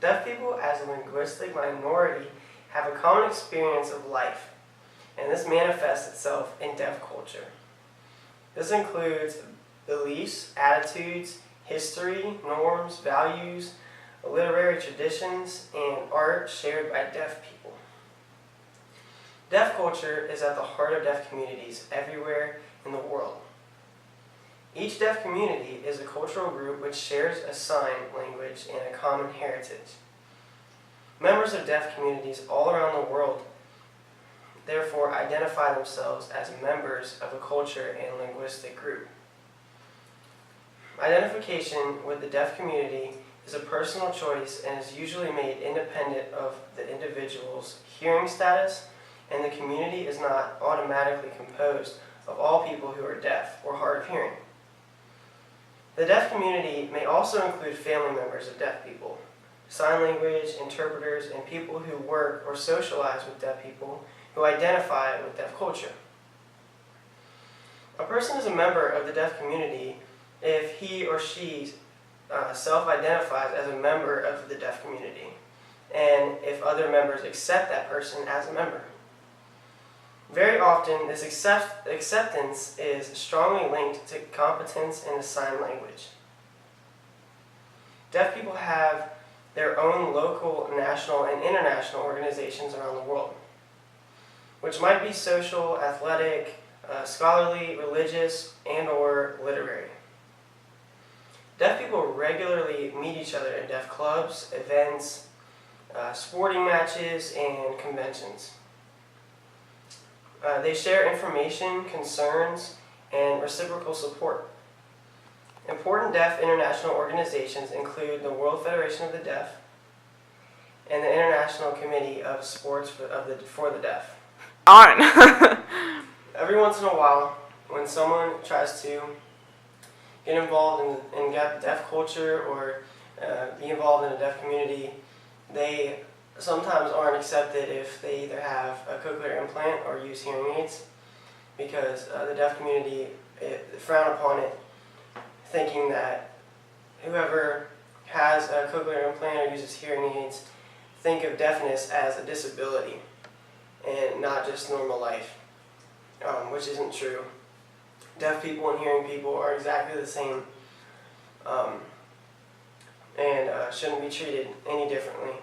Deaf people as a linguistic minority have a common experience of life, and this manifests itself in deaf culture. This includes beliefs, attitudes, history, norms, values, literary traditions, and art shared by deaf people. Deaf culture is at the heart of deaf communities everywhere in the world. Each deaf community is a cultural group which shares a sign language and a common heritage. Members of deaf communities all around the world therefore identify themselves as members of a culture and linguistic group. Identification with the deaf community is a personal choice and is usually made independent of the individual's hearing status, and the community is not automatically composed of all people who are deaf or hard of hearing. The deaf community may also include family members of deaf people, sign language interpreters, and people who work or socialize with deaf people who identify with deaf culture. A person is a member of the deaf community if he or she self-identifies as a member of the deaf community, and if other members accept that person as a member. Very often, this acceptance is strongly linked to competence in the sign language. Deaf people have their own local, national, and international organizations around the world, which might be social, athletic, scholarly, religious, and/or literary. Deaf people regularly meet each other in deaf clubs, events, sporting matches, and conventions. They share information, concerns, and reciprocal support. Important deaf international organizations include the World Federation of the Deaf and the International Committee of Sports for the Deaf. Every once in a while, when someone tries to get involved in deaf culture or be involved in a deaf community, they sometimes aren't accepted if they either have a cochlear implant or use hearing aids, because the deaf community frown upon it, thinking that whoever has a cochlear implant or uses hearing aids think of deafness as a disability and not just normal life, which isn't true. Deaf people and hearing people are exactly the same and shouldn't be treated any differently.